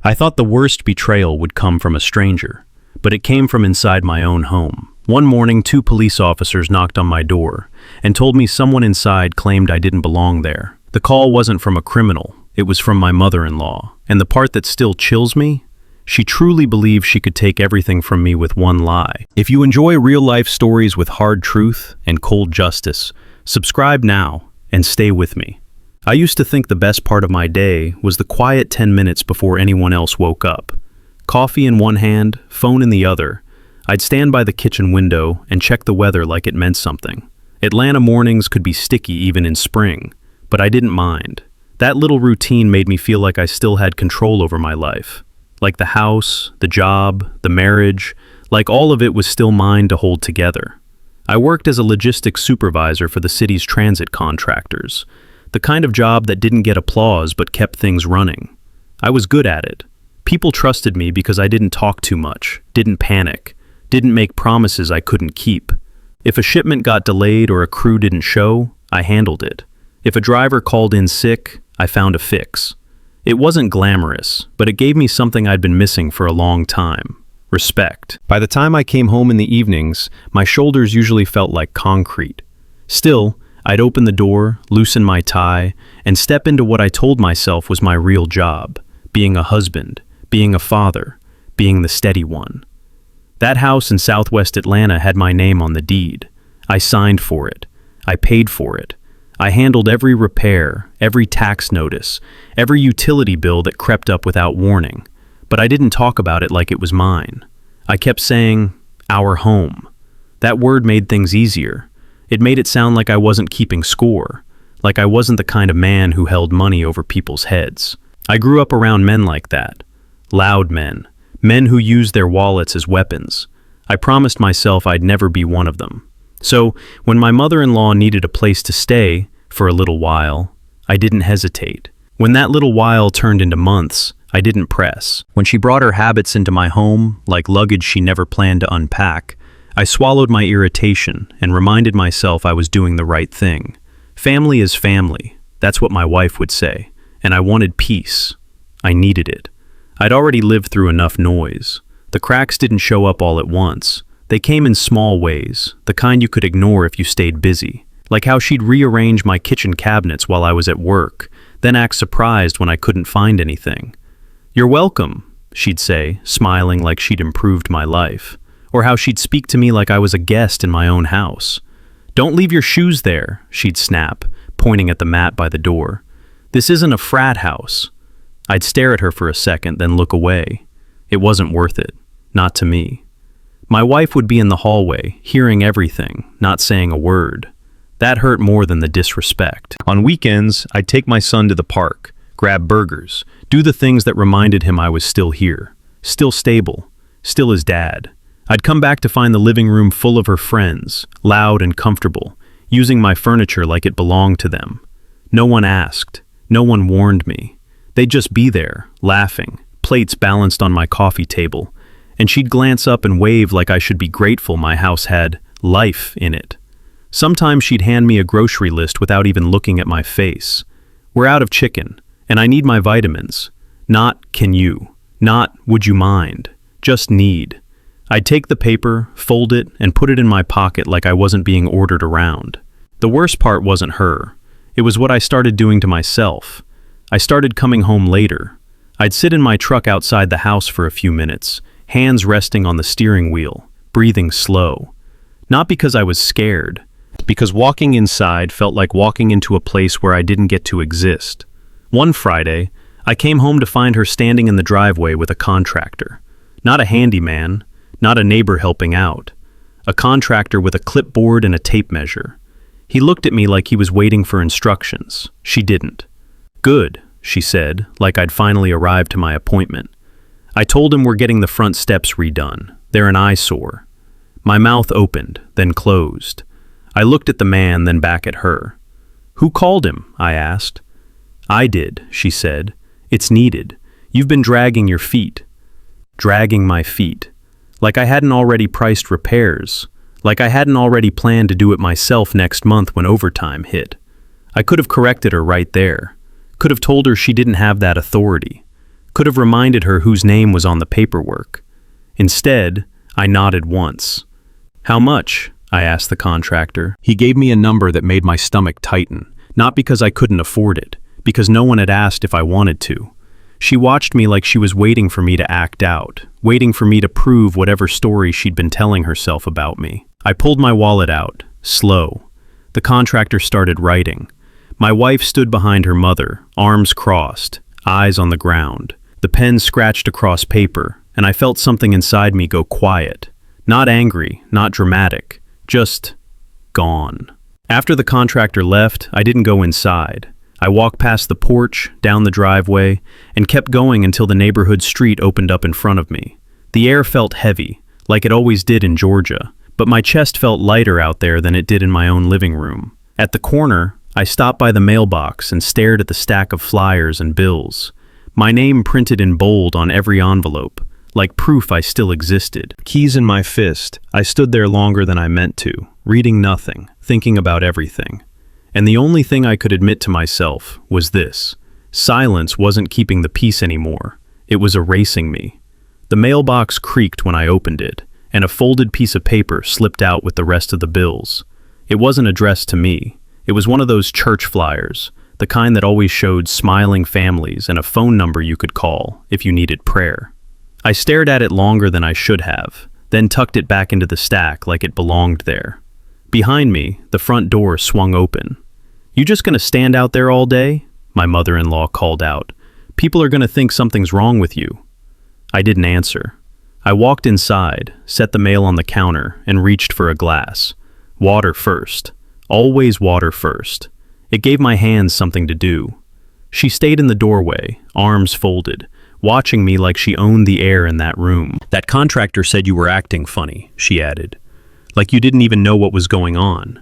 I thought the worst betrayal would come from a stranger, but it came from inside my own home. One morning, 2 police officers knocked on my door and told me someone inside claimed I didn't belong there. The call wasn't from a criminal, it was from my mother-in-law. And the part that still chills me? She truly believed she could take everything from me with one lie. If you enjoy real-life stories with hard truth and cold justice, subscribe now and stay with me. I used to think the best part of my day was the quiet 10 minutes before anyone else woke up. Coffee in one hand, phone in the other. I'd stand by the kitchen window and check the weather like it meant something. Atlanta mornings could be sticky even in spring, but I didn't mind. That little routine made me feel like I still had control over my life. Like the house, the job, the marriage, like all of it was still mine to hold together. I worked as a logistics supervisor for the city's transit contractors, the kind of job that didn't get applause but kept things running. I was good at it. People trusted me because I didn't talk too much, didn't panic, didn't make promises I couldn't keep. If a shipment got delayed or a crew didn't show, I handled it. If a driver called in sick, I found a fix. It wasn't glamorous, but it gave me something I'd been missing for a long time: respect. By the time I came home in the evenings, my shoulders usually felt like concrete. Still, I'd open the door, loosen my tie, and step into what I told myself was my real job: being a husband, being a father, being the steady one. That house in Southwest Atlanta had my name on the deed. I signed for it. I paid for it. I handled every repair, every tax notice, every utility bill that crept up without warning. But I didn't talk about it like it was mine. I kept saying, "our home." That word made things easier. It made it sound like I wasn't keeping score, like I wasn't the kind of man who held money over people's heads. I grew up around men like that. Loud men. Men who used their wallets as weapons. I promised myself I'd never be one of them. So, when my mother-in-law needed a place to stay for a little while, I didn't hesitate. When that little while turned into months, I didn't press. When she brought her habits into my home, like luggage she never planned to unpack, I swallowed my irritation and reminded myself I was doing the right thing. Family is family, that's what my wife would say, and I wanted peace. I needed it. I'd already lived through enough noise. The cracks didn't show up all at once. They came in small ways, the kind you could ignore if you stayed busy. Like how she'd rearrange my kitchen cabinets while I was at work, then act surprised when I couldn't find anything. "You're welcome," she'd say, smiling like she'd improved my life. Or how she'd speak to me like I was a guest in my own house. "Don't leave your shoes there," she'd snap, pointing at the mat by the door. "This isn't a frat house." I'd stare at her for a second, then look away. It wasn't worth it. Not to me. My wife would be in the hallway, hearing everything, not saying a word. That hurt more than the disrespect. On weekends, I'd take my son to the park, grab burgers, do the things that reminded him I was still here, still stable, still his dad. I'd come back to find the living room full of her friends, loud and comfortable, using my furniture like it belonged to them. No one asked. No one warned me. They'd just be there, laughing, plates balanced on my coffee table, and she'd glance up and wave like I should be grateful my house had life in it. Sometimes she'd hand me a grocery list without even looking at my face. "We're out of chicken, and I need my vitamins." Not, "can you?" Not, "would you mind?" Just need. I'd take the paper, fold it, and put it in my pocket like I wasn't being ordered around. The worst part wasn't her. It was what I started doing to myself. I started coming home later. I'd sit in my truck outside the house for a few minutes, hands resting on the steering wheel, breathing slow. Not because I was scared, because walking inside felt like walking into a place where I didn't get to exist. One Friday, I came home to find her standing in the driveway with a contractor. Not a handyman, not a neighbor helping out. A contractor with a clipboard and a tape measure. He looked at me like he was waiting for instructions. She didn't. "Good," she said, like I'd finally arrived to my appointment. I told him we're getting the front steps redone. They're an eyesore. My mouth opened, then closed. I looked at the man, then back at her. "Who called him?" I asked. "I did," she said. "It's needed. You've been dragging your feet." Dragging my feet. Like I hadn't already priced repairs. Like I hadn't already planned to do it myself next month when overtime hit. I could have corrected her right there. Could have told her she didn't have that authority. Could have reminded her whose name was on the paperwork. Instead, I nodded once. "How much?" I asked the contractor. He gave me a number that made my stomach tighten, not because I couldn't afford it, because no one had asked if I wanted to. She watched me like she was waiting for me to act out, waiting for me to prove whatever story she'd been telling herself about me. I pulled my wallet out, slow. The contractor started writing. My wife stood behind her mother, arms crossed, eyes on the ground. The pen scratched across paper, and I felt something inside me go quiet. Not angry, not dramatic, just gone. After the contractor left, I didn't go inside. I walked past the porch, down the driveway, and kept going until the neighborhood street opened up in front of me. The air felt heavy, like it always did in Georgia, but my chest felt lighter out there than it did in my own living room. At the corner, I stopped by the mailbox and stared at the stack of flyers and bills. My name printed in bold on every envelope, like proof I still existed. Keys in my fist, I stood there longer than I meant to, reading nothing, thinking about everything. And the only thing I could admit to myself was this: silence wasn't keeping the peace anymore. It was erasing me. The mailbox creaked when I opened it, and a folded piece of paper slipped out with the rest of the bills. It wasn't addressed to me. It was one of those church flyers, the kind that always showed smiling families and a phone number you could call if you needed prayer. I stared at it longer than I should have, then tucked it back into the stack like it belonged there. Behind me, the front door swung open. "You just gonna stand out there all day?" my mother-in-law called out. "People are gonna think something's wrong with you." I didn't answer. I walked inside, set the mail on the counter, and reached for a glass. Water first. Always water first. It gave my hands something to do. She stayed in the doorway, arms folded, watching me like she owned the air in that room. "That contractor said you were acting funny," she added. "Like you didn't even know what was going on."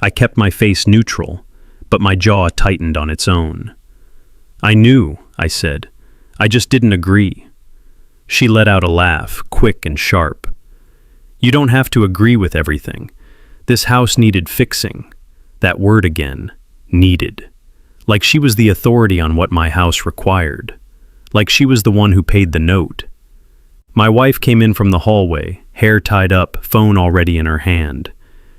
I kept my face neutral, but my jaw tightened on its own. "I knew," I said. "I just didn't agree." She let out a laugh, quick and sharp. "You don't have to agree with everything. This house needed fixing." That word again, needed. Like she was the authority on what my house required. Like she was the one who paid the note. My wife came in from the hallway, hair tied up, phone already in her hand.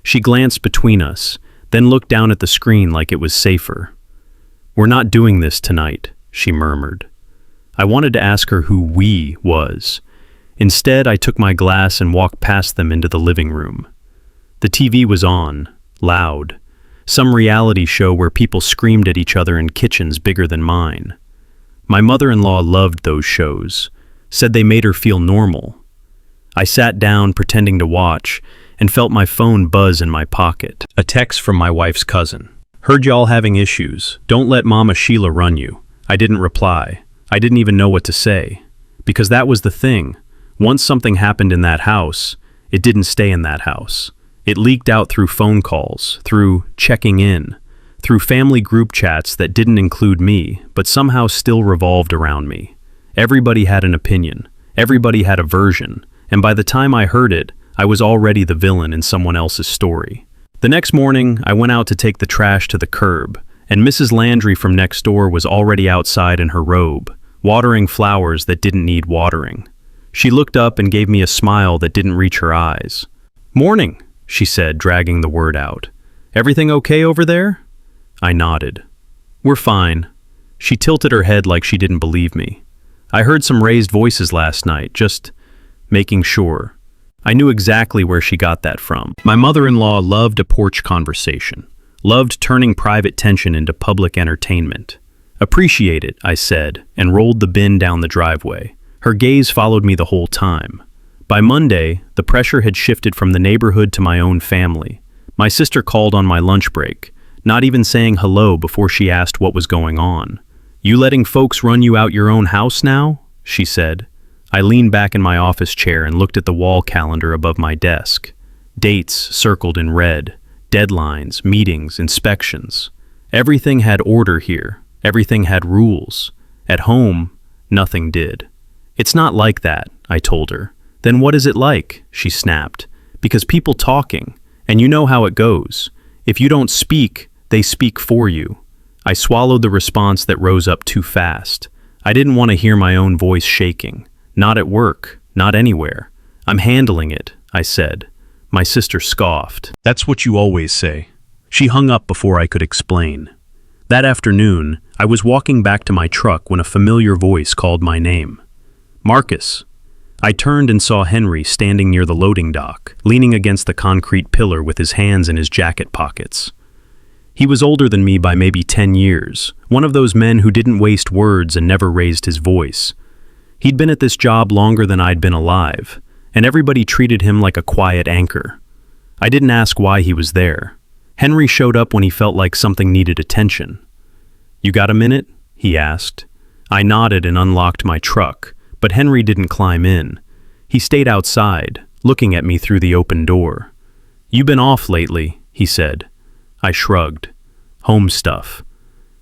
She glanced between us, then looked down at the screen like it was safer. "We're not doing this tonight," she murmured. I wanted to ask her who "we" was. Instead, I took my glass and walked past them into the living room. The TV was on, loud. Some reality show where people screamed at each other in kitchens bigger than mine. My mother-in-law loved those shows, said they made her feel normal. I sat down pretending to watch and felt my phone buzz in my pocket. A text from my wife's cousin. "Heard y'all having issues. Don't let Mama Sheila run you." I didn't reply. I didn't even know what to say. Because that was the thing. Once something happened in that house, it didn't stay in that house. It leaked out through phone calls, through checking in, through family group chats that didn't include me, but somehow still revolved around me. Everybody had an opinion. Everybody had a version. And by the time I heard it, I was already the villain in someone else's story. The next morning, I went out to take the trash to the curb, and Mrs. Landry from next door was already outside in her robe, watering flowers that didn't need watering. She looked up and gave me a smile that didn't reach her eyes. "Morning," she said, dragging the word out. "Everything okay over there?" I nodded. "We're fine." She tilted her head like she didn't believe me. "I heard some raised voices last night, just making sure." I knew exactly where she got that from. My mother-in-law loved a porch conversation, loved turning private tension into public entertainment. "Appreciate it," I said, and rolled the bin down the driveway. Her gaze followed me the whole time. By Monday, the pressure had shifted from the neighborhood to my own family. My sister called on my lunch break, not even saying hello before she asked what was going on. "You letting folks run you out your own house now?" she said. I leaned back in my office chair and looked at the wall calendar above my desk. Dates circled in red, deadlines, meetings, inspections. Everything had order here. Everything had rules. At home, nothing did. "It's not like that," I told her. "Then what is it like?" she snapped. "Because people talking, and you know how it goes. If you don't speak, they speak for you." I swallowed the response that rose up too fast. I didn't want to hear my own voice shaking. Not at work, not anywhere. I'm handling it, I said. My sister scoffed. That's what you always say. She hung up before I could explain. That afternoon, I was walking back to my truck when a familiar voice called my name. Marcus. I turned and saw Henry standing near the loading dock, leaning against the concrete pillar with his hands in his jacket pockets. He was older than me by maybe 10 years, one of those men who didn't waste words and never raised his voice. He'd been at this job longer than I'd been alive, and everybody treated him like a quiet anchor. I didn't ask why he was there. Henry showed up when he felt like something needed attention. You got a minute? He asked. I nodded and unlocked my truck, but Henry didn't climb in. He stayed outside, looking at me through the open door. You been off lately, he said. I shrugged. Home stuff.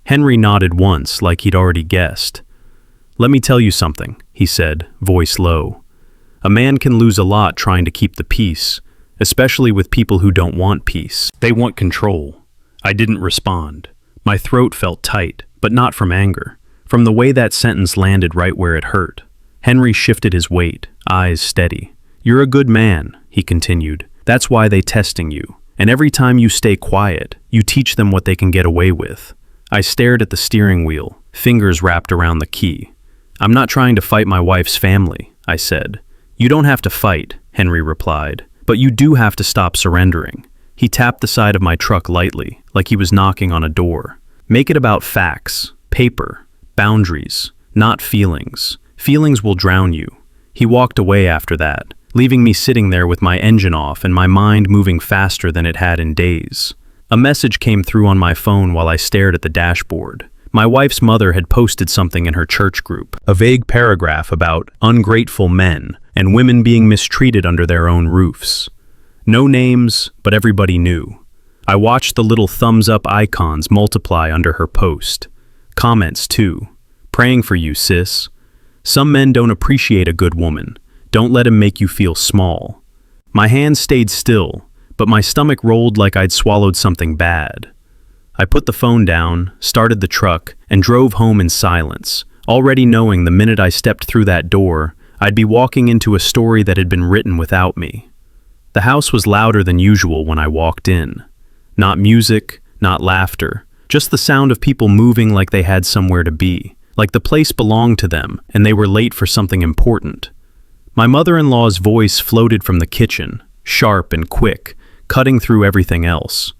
Henry nodded once, like he'd already guessed. Let me tell you something, he said, voice low. A man can lose a lot trying to keep the peace, especially with people who don't want peace. They want control. I didn't respond. My throat felt tight, but not from anger, from the way that sentence landed right where it hurt. Henry shifted his weight, eyes steady. You're a good man, he continued. That's why they testing you. And every time you stay quiet, you teach them what they can get away with. I stared at the steering wheel, fingers wrapped around the key. I'm not trying to fight my wife's family, I said. You don't have to fight, Henry replied, but you do have to stop surrendering. He tapped the side of my truck lightly, like he was knocking on a door. Make it about facts, paper, boundaries, not feelings. Feelings will drown you. He walked away after that, leaving me sitting there with my engine off and my mind moving faster than it had in days. A message came through on my phone while I stared at the dashboard. My wife's mother had posted something in her church group, a vague paragraph about ungrateful men and women being mistreated under their own roofs. No names, but everybody knew. I watched the little thumbs-up icons multiply under her post. Comments, too. Praying for you, sis. Some men don't appreciate a good woman. Don't let him make you feel small. My hands stayed still, but my stomach rolled like I'd swallowed something bad. I put the phone down, started the truck, and drove home in silence, already knowing the minute I stepped through that door, I'd be walking into a story that had been written without me. The house was louder than usual when I walked in. Not music, not laughter, just the sound of people moving like they had somewhere to be, like the place belonged to them and they were late for something important. My mother-in-law's voice floated from the kitchen, sharp and quick, cutting through everything else.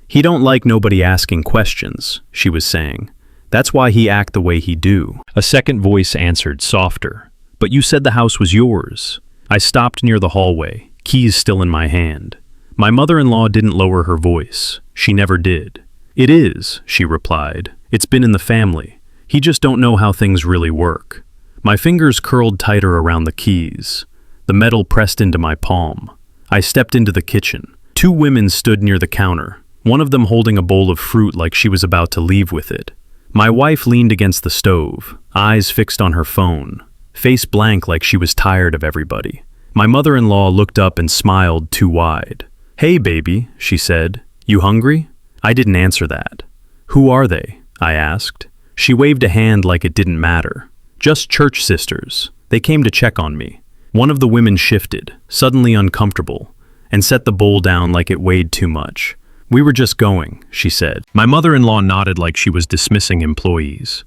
He don't like nobody asking questions, she was saying. That's why he act the way he do. A second voice answered, softer. But you said the house was yours. I stopped near the hallway, keys still in my hand. My mother-in-law didn't lower her voice. She never did. It is, she replied. It's been in the family. He just don't know how things really work. My fingers curled tighter around the keys. The metal pressed into my palm. I stepped into the kitchen. Two women stood near the counter, one of them holding a bowl of fruit like she was about to leave with it. My wife leaned against the stove, eyes fixed on her phone, face blank like she was tired of everybody. My mother-in-law looked up and smiled too wide. Hey, baby, she said. You hungry? I didn't answer that. Who are they? I asked. She waved a hand like it didn't matter. Just church sisters. They came to check on me. One of the women shifted, suddenly uncomfortable, and set the bowl down like it weighed too much. We were just going, she said. My mother-in-law nodded like she was dismissing employees.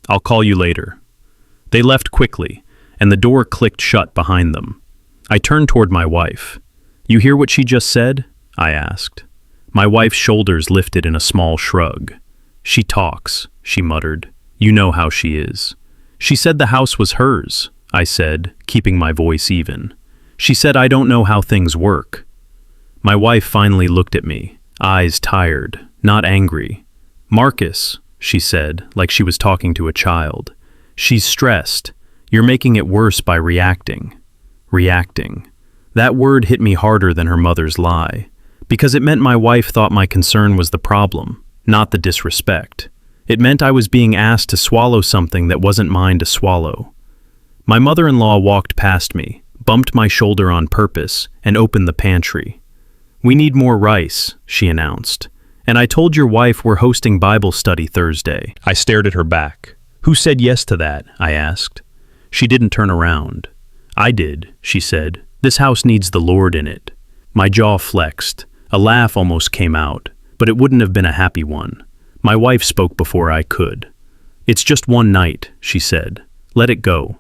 I'll call you later. They left quickly, and the door clicked shut behind them. I turned toward my wife. You hear what she just said? I asked. My wife's shoulders lifted in a small shrug. She talks, she muttered. You know how she is. She said the house was hers, I said, keeping my voice even. She said I don't know how things work. My wife finally looked at me, eyes tired, not angry. Marcus, she said, like she was talking to a child. She's stressed. You're making it worse by reacting. Reacting. That word hit me harder than her mother's lie, because it meant my wife thought my concern was the problem, not the disrespect. It meant I was being asked to swallow something that wasn't mine to swallow. My mother-in-law walked past me, bumped my shoulder on purpose, and opened the pantry. We need more rice, she announced. And I told your wife we're hosting Bible study Thursday. I stared at her back. "Who said yes to that?" I asked. She didn't turn around. "I did," she said. "This house needs the Lord in it." My jaw flexed. A laugh almost came out, but it wouldn't have been a happy one. My wife spoke before I could. "It's just one night," she said. "Let it go."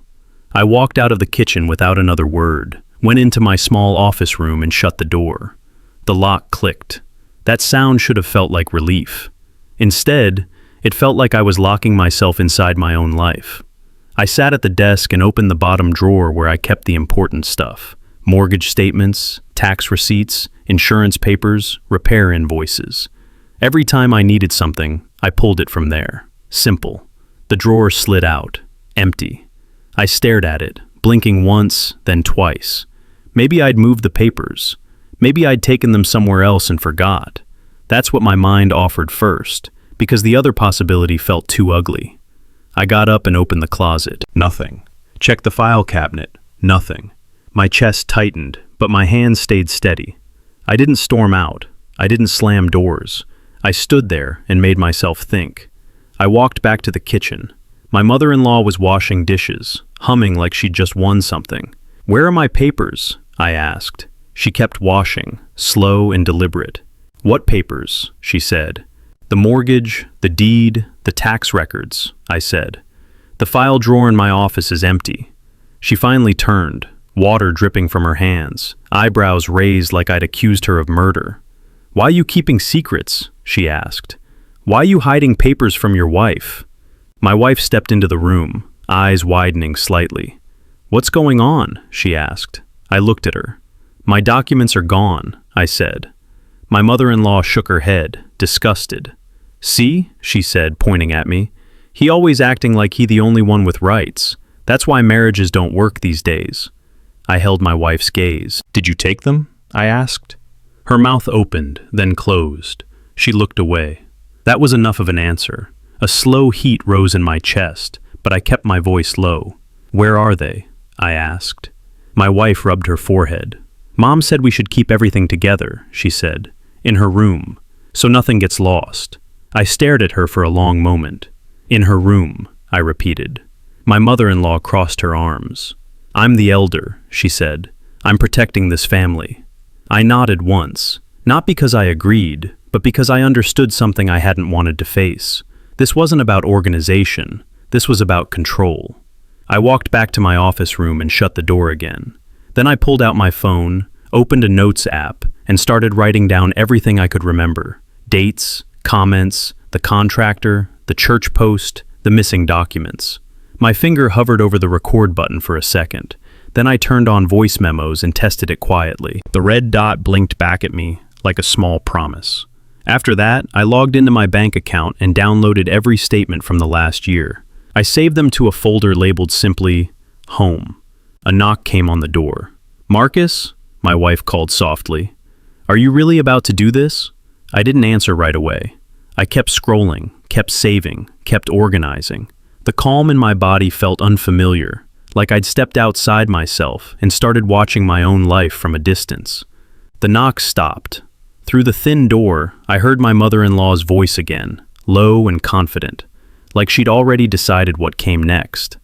I walked out of the kitchen without another word, went into my small office room and shut the door. The lock clicked. That sound should have felt like relief. Instead, it felt like I was locking myself inside my own life. I sat at the desk and opened the bottom drawer where I kept the important stuff: mortgage statements, tax receipts, insurance papers, repair invoices. Every time I needed something, I pulled it from there. Simple. The drawer slid out, empty. I stared at it, blinking once, then twice. Maybe I'd moved the papers. Maybe I'd taken them somewhere else and forgot. That's what my mind offered first, because the other possibility felt too ugly. I got up and opened the closet. Nothing. Checked the file cabinet. Nothing. My chest tightened, but my hands stayed steady. I didn't storm out. I didn't slam doors. I stood there and made myself think. I walked back to the kitchen. My mother-in-law was washing dishes, humming like she'd just won something. "Where are my papers?" I asked. She kept washing, slow and deliberate. "What papers?" she said. "The mortgage, the deed, the tax records," I said. "The file drawer in my office is empty." She finally turned, water dripping from her hands, eyebrows raised like I'd accused her of murder. "Why are you keeping secrets?" she asked. "Why are you hiding papers from your wife?" My wife stepped into the room, eyes widening slightly. "What's going on?" she asked. I looked at her. "My documents are gone," I said. My mother-in-law shook her head, disgusted. "See," she said, pointing at me. "He always acting like he the only one with rights. That's why marriages don't work these days." I held my wife's gaze. "Did you take them?" I asked. Her mouth opened, then closed. She looked away. That was enough of an answer. A slow heat rose in my chest, but I kept my voice low. "Where are they?" I asked. My wife rubbed her forehead. "Mom said we should keep everything together," she said. "In her room, so nothing gets lost." I stared at her for a long moment. "In her room," I repeated. My mother-in-law crossed her arms. "I'm the elder," she said. "I'm protecting this family." I nodded once, not because I agreed, but because I understood something I hadn't wanted to face. This wasn't about organization. This was about control. I walked back to my office room and shut the door again. Then I pulled out my phone, opened a notes app, and started writing down everything I could remember. Dates, comments, the contractor, the church post, the missing documents. My finger hovered over the record button for a second. Then I turned on voice memos and tested it quietly. The red dot blinked back at me like a small promise. After that, I logged into my bank account and downloaded every statement from the last year. I saved them to a folder labeled simply Home. A knock came on the door. "Marcus?" my wife called softly. "Are you really about to do this?" I didn't answer right away. I kept scrolling, kept saving, kept organizing. The calm in my body felt unfamiliar, like I'd stepped outside myself and started watching my own life from a distance. The knock stopped. Through the thin door, I heard my mother-in-law's voice again, low and confident, like she'd already decided what came next.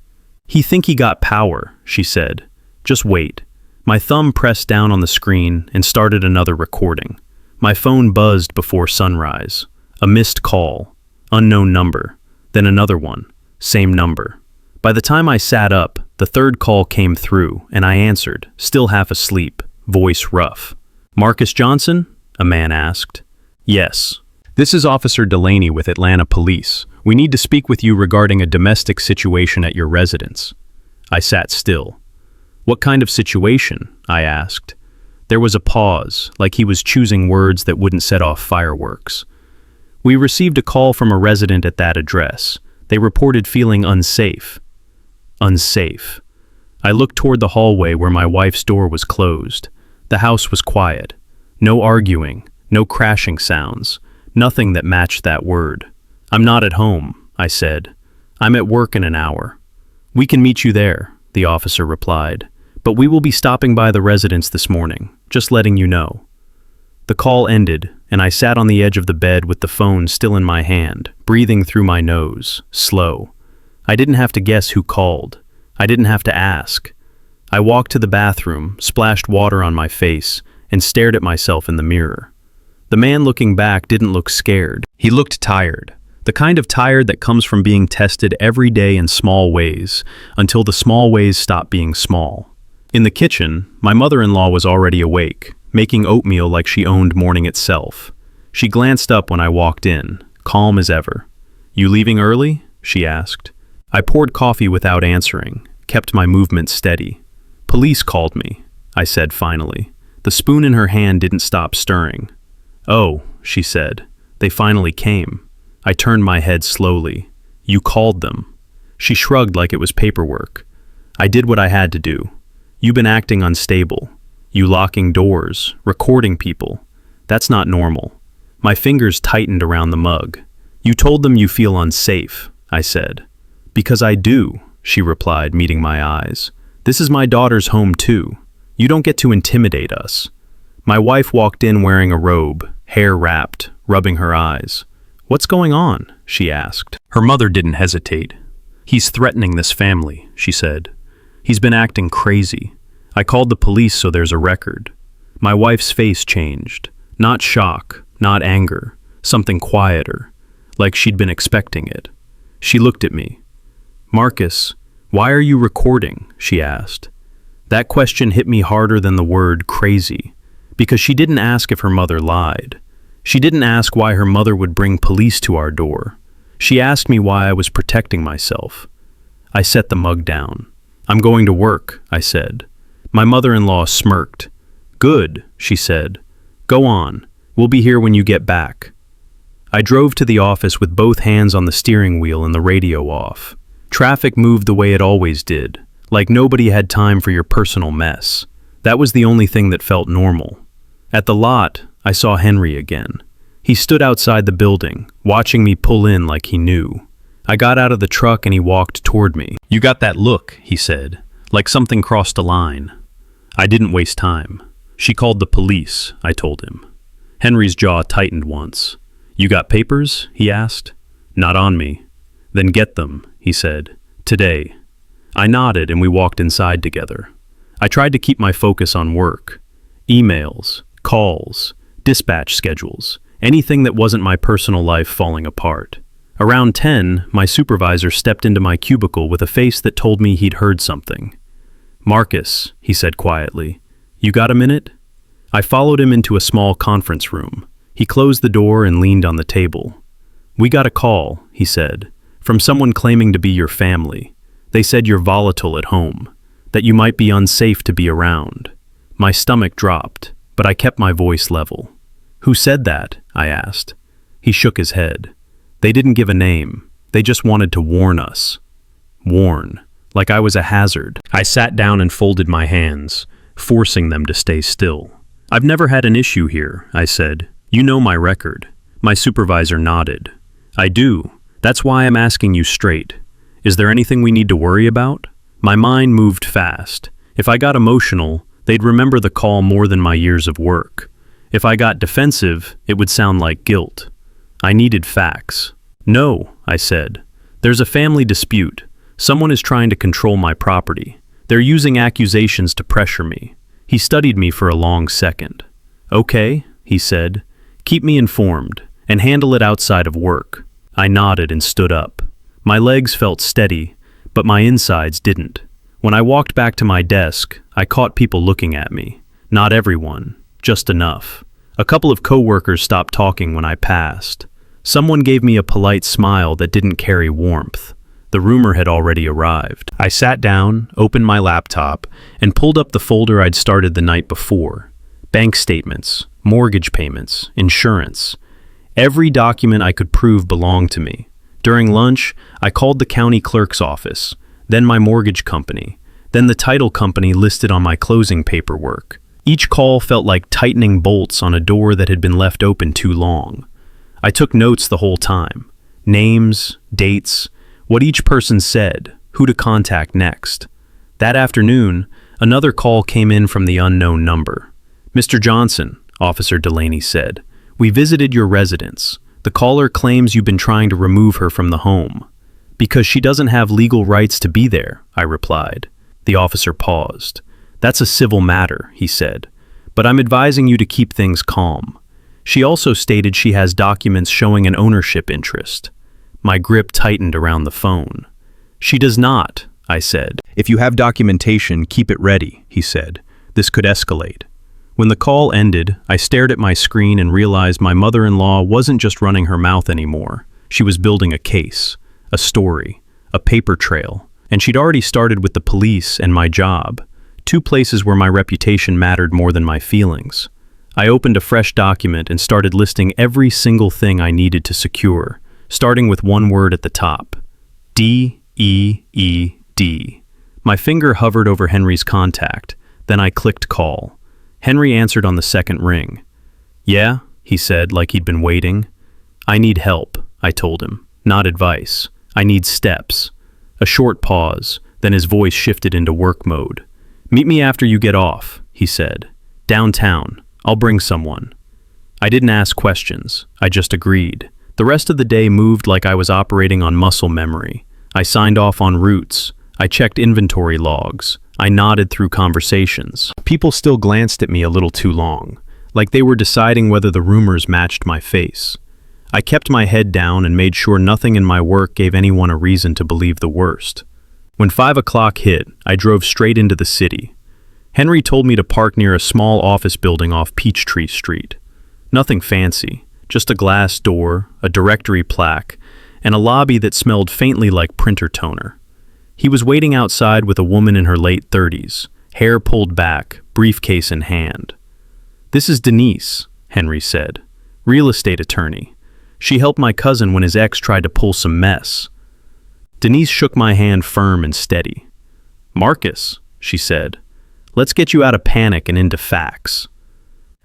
"He think he got power," she said. "Just wait." My thumb pressed down on the screen and started another recording. My phone buzzed before sunrise. A missed call. Unknown number. Then another one. Same number. By the time I sat up, the third call came through, and I answered, still half asleep, voice rough. "Marcus Johnson?" a man asked. "Yes." "This is Officer Delaney with Atlanta Police. We need to speak with you regarding a domestic situation at your residence." I sat still. "What kind of situation?" I asked. There was a pause, like he was choosing words that wouldn't set off fireworks. "We received a call from a resident at that address. They reported feeling unsafe." Unsafe. I looked toward the hallway where my wife's door was closed. The house was quiet. No arguing, no crashing sounds, nothing that matched that word. "I'm not at home," I said. "I'm at work in an hour." "We can meet you there," the officer replied. "But we will be stopping by the residence this morning, just letting you know." The call ended, and I sat on the edge of the bed with the phone still in my hand, breathing through my nose, slow. I didn't have to guess who called. I didn't have to ask. I walked to the bathroom, splashed water on my face, and stared at myself in the mirror. The man looking back didn't look scared. He looked tired. The kind of tired that comes from being tested every day in small ways, until the small ways stop being small. In the kitchen, my mother-in-law was already awake, making oatmeal like she owned morning itself. She glanced up when I walked in, calm as ever. "You leaving early?" she asked. I poured coffee without answering, kept my movement steady. "Police called me," I said finally. The spoon in her hand didn't stop stirring. "Oh," she said. "They finally came." I turned my head slowly. "You called them." She shrugged like it was paperwork. "I did what I had to do. You've been acting unstable. You locking doors, recording people. That's not normal." My fingers tightened around the mug. "You told them you feel unsafe," I said. "Because I do," she replied, meeting my eyes. "This is my daughter's home too. You don't get to intimidate us." My wife walked in wearing a robe, hair wrapped, rubbing her eyes. "What's going on?" she asked. Her mother didn't hesitate. "He's threatening this family," she said. "He's been acting crazy. I called the police so there's a record." My wife's face changed. Not shock, not anger, something quieter, like she'd been expecting it. She looked at me. "Marcus, why are you recording?" she asked. That question hit me harder than the word crazy, because she didn't ask if her mother lied. She didn't ask why her mother would bring police to our door. She asked me why I was protecting myself. I set the mug down. "I'm going to work," I said. My mother-in-law smirked. "Good," she said. "Go on. We'll be here when you get back." I drove to the office with both hands on the steering wheel and the radio off. Traffic moved the way it always did, like nobody had time for your personal mess. That was the only thing that felt normal. At the lot, I saw Henry again. He stood outside the building, watching me pull in like he knew. I got out of the truck and he walked toward me. "You got that look," he said, like something crossed a line. I didn't waste time. "She called the police," I told him. Henry's jaw tightened once. "You got papers?" he asked. "Not on me." "Then get them," he said. "Today." I nodded and we walked inside together. I tried to keep my focus on work. Emails, calls, dispatch schedules, anything that wasn't my personal life falling apart. Around 10, my supervisor stepped into my cubicle with a face that told me he'd heard something. "Marcus," he said quietly, "you got a minute?" I followed him into a small conference room. He closed the door and leaned on the table. "We got a call," he said, "from someone claiming to be your family. They said you're volatile at home, that you might be unsafe to be around." My stomach dropped, but I kept my voice level. "Who said that?" I asked. He shook his head. "They didn't give a name. They just wanted to warn us." Warn, like I was a hazard. I sat down and folded my hands, forcing them to stay still. "I've never had an issue here," I said. "You know my record." My supervisor nodded. "I do. That's why I'm asking you straight. Is there anything we need to worry about?" My mind moved fast. If I got emotional, they'd remember the call more than my years of work. If I got defensive, it would sound like guilt. I needed facts. "No," I said. "There's a family dispute. Someone is trying to control my property. They're using accusations to pressure me." He studied me for a long second. "Okay," he said. "Keep me informed, and handle it outside of work." I nodded and stood up. My legs felt steady, but my insides didn't. When I walked back to my desk, I caught people looking at me. Not everyone, just enough. A couple of coworkers stopped talking when I passed. Someone gave me a polite smile that didn't carry warmth. The rumor had already arrived. I sat down, opened my laptop, and pulled up the folder I'd started the night before. Bank statements, mortgage payments, insurance. Every document I could prove belonged to me. During lunch, I called the county clerk's office, then my mortgage company, then the title company listed on my closing paperwork. Each call felt like tightening bolts on a door that had been left open too long. I took notes the whole time. Names, dates, what each person said, who to contact next. That afternoon, another call came in from the unknown number. "Mr. Johnson," Officer Delaney said, "we visited your residence. The caller claims you've been trying to remove her from the home." Because she doesn't have legal rights to be there, I replied. The officer paused. That's a civil matter, he said, but I'm advising you to keep things calm. She also stated she has documents showing an ownership interest. My grip tightened around the phone. She does not, I said. If you have documentation, keep it ready, he said. This could escalate. When the call ended, I stared at my screen and realized my mother-in-law wasn't just running her mouth anymore. She was building a case, a story, a paper trail, and she'd already started with the police and my job, two places where my reputation mattered more than my feelings. I opened a fresh document and started listing every single thing I needed to secure, starting with one word at the top. D-E-E-D. My finger hovered over Henry's contact, then I clicked call. Henry answered on the second ring. Yeah, he said, like he'd been waiting. I need help, I told him, not advice. I need steps. A short pause, then his voice shifted into work mode. Meet me after you get off, he said. Downtown. I'll bring someone. I didn't ask questions. I just agreed. The rest of the day moved like I was operating on muscle memory. I signed off on routes. I checked inventory logs. I nodded through conversations. People still glanced at me a little too long, like they were deciding whether the rumors matched my face. I kept my head down and made sure nothing in my work gave anyone a reason to believe the worst. When 5 o'clock hit, I drove straight into the city. Henry told me to park near a small office building off Peachtree Street. Nothing fancy, just a glass door, a directory plaque, and a lobby that smelled faintly like printer toner. He was waiting outside with a woman in her late 30s, hair pulled back, briefcase in hand. This is Denise, Henry said, real estate attorney. She helped my cousin when his ex tried to pull some mess. Denise shook my hand firm and steady. Marcus, she said, let's get you out of panic and into facts.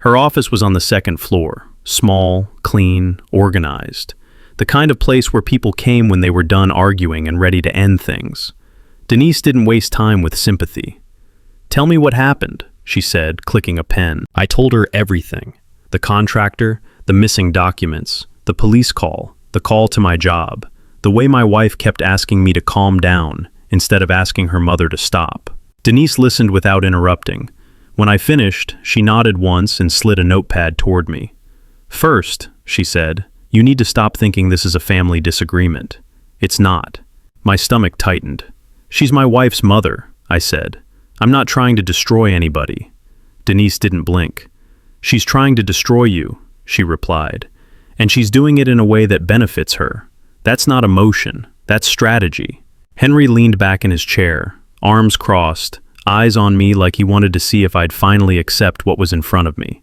Her office was on the second floor, small, clean, organized. The kind of place where people came when they were done arguing and ready to end things. Denise didn't waste time with sympathy. Tell me what happened, she said, clicking a pen. I told her everything. The contractor, the missing documents, the police call, the call to my job, the way my wife kept asking me to calm down instead of asking her mother to stop. Denise listened without interrupting. When I finished, she nodded once and slid a notepad toward me. First, she said, you need to stop thinking this is a family disagreement. It's not. My stomach tightened. She's my wife's mother, I said. I'm not trying to destroy anybody. Denise didn't blink. She's trying to destroy you, she replied. And she's doing it in a way that benefits her. That's not emotion, that's strategy. Henry leaned back in his chair, arms crossed, eyes on me like he wanted to see if I'd finally accept what was in front of me.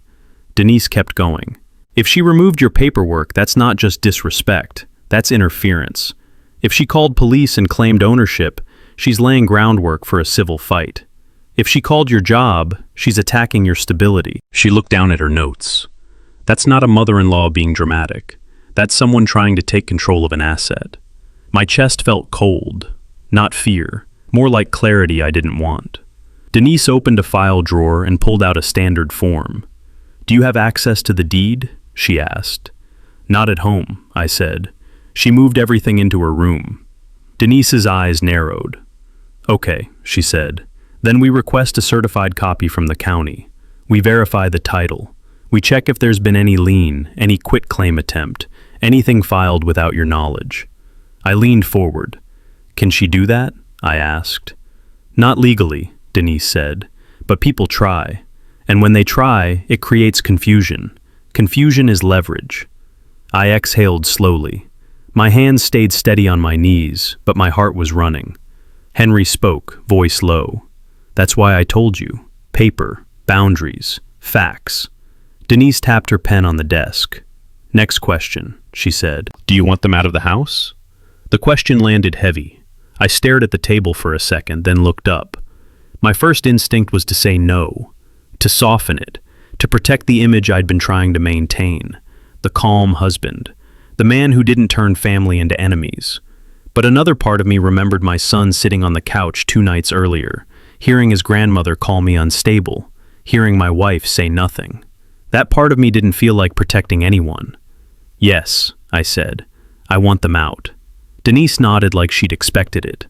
Denise kept going. If she removed your paperwork, that's not just disrespect, that's interference. If she called police and claimed ownership, she's laying groundwork for a civil fight. If she called your job, she's attacking your stability. She looked down at her notes. That's not a mother-in-law being dramatic. That's someone trying to take control of an asset. My chest felt cold, not fear, more like clarity I didn't want. Denise opened a file drawer and pulled out a standard form. Do you have access to the deed? She asked. Not at home, I said. She moved everything into her room. Denise's eyes narrowed. Okay, she said. Then we request a certified copy from the county. We verify the title. We check if there's been any lien, any quitclaim attempt, anything filed without your knowledge. I leaned forward. Can she do that? I asked. Not legally, Denise said, but people try. And when they try, it creates confusion. Confusion is leverage. I exhaled slowly. My hands stayed steady on my knees, but my heart was running. Henry spoke, voice low. That's why I told you. Paper, boundaries, facts. Denise tapped her pen on the desk. Next question, she said. Do you want them out of the house? The question landed heavy. I stared at the table for a second, then looked up. My first instinct was to say no, to soften it, to protect the image I'd been trying to maintain, the calm husband, the man who didn't turn family into enemies. But another part of me remembered my son sitting on the couch 2 nights earlier, hearing his grandmother call me unstable, hearing my wife say nothing. That part of me didn't feel like protecting anyone. Yes, I said, I want them out. Denise nodded like she'd expected it.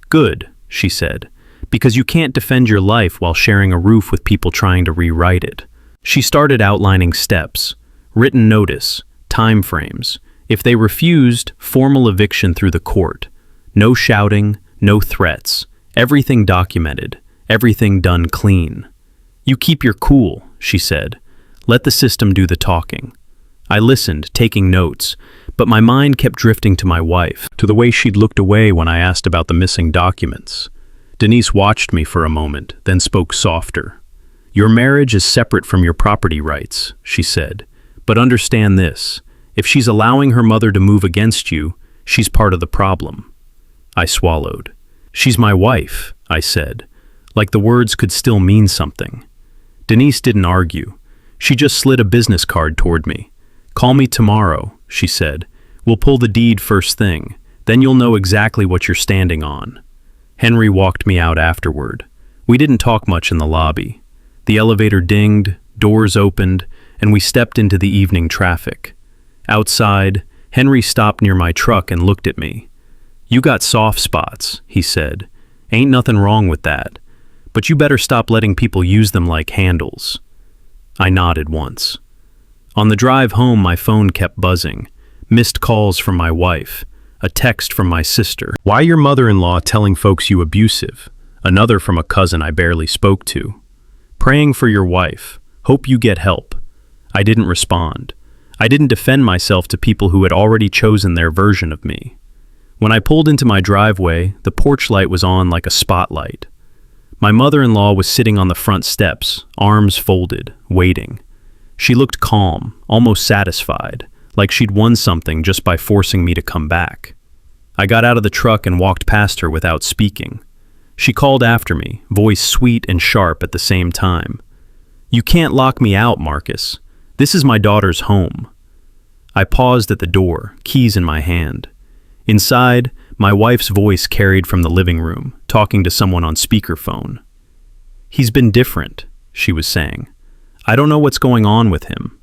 Good, she said, because you can't defend your life while sharing a roof with people trying to rewrite it. She started outlining steps, written notice, time frames. If they refused, formal eviction through the court. No shouting, no threats. Everything documented, everything done clean. You keep your cool, she said. Let the system do the talking. I listened, taking notes, but my mind kept drifting to my wife, to the way she'd looked away when I asked about the missing documents. Denise watched me for a moment, then spoke softer. Your marriage is separate from your property rights, she said. But understand this, if she's allowing her mother to move against you, she's part of the problem. I swallowed. She's my wife, I said, like the words could still mean something. Denise didn't argue. She just slid a business card toward me. Call me tomorrow, she said. We'll pull the deed first thing. Then you'll know exactly what you're standing on. Henry walked me out afterward. We didn't talk much in the lobby. The elevator dinged, doors opened, and we stepped into the evening traffic. Outside, Henry stopped near my truck and looked at me. You got soft spots, he said. Ain't nothing wrong with that. But you better stop letting people use them like handles. I nodded once. On the drive home, my phone kept buzzing. Missed calls from my wife. A text from my sister. Why your mother-in-law telling folks you abusive? Another from a cousin I barely spoke to. Praying for your wife. Hope you get help. I didn't respond. I didn't defend myself to people who had already chosen their version of me. When I pulled into my driveway, the porch light was on like a spotlight. My mother-in-law was sitting on the front steps, arms folded, waiting. She looked calm, almost satisfied, like she'd won something just by forcing me to come back. I got out of the truck and walked past her without speaking. She called after me, voice sweet and sharp at the same time. You can't lock me out, Marcus. This is my daughter's home. I paused at the door, keys in my hand. Inside, my wife's voice carried from the living room, talking to someone on speakerphone. He's been different, she was saying. I don't know what's going on with him.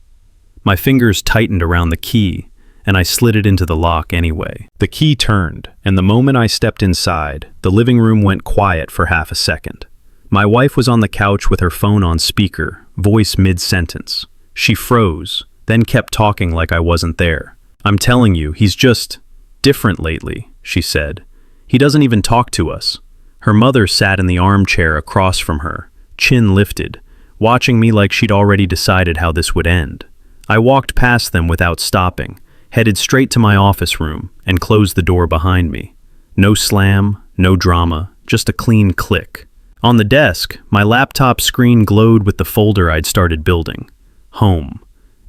My fingers tightened around the key, and I slid it into the lock anyway. The key turned, and the moment I stepped inside, the living room went quiet for half a second. My wife was on the couch with her phone on speaker, voice mid-sentence. She froze, then kept talking like I wasn't there. I'm telling you, he's just different lately, she said. He doesn't even talk to us. Her mother sat in the armchair across from her, chin lifted, watching me like she'd already decided how this would end. I walked past them without stopping, headed straight to my office room, and closed the door behind me. No slam, no drama, just a clean click. On the desk, my laptop screen glowed with the folder I'd started building. Home.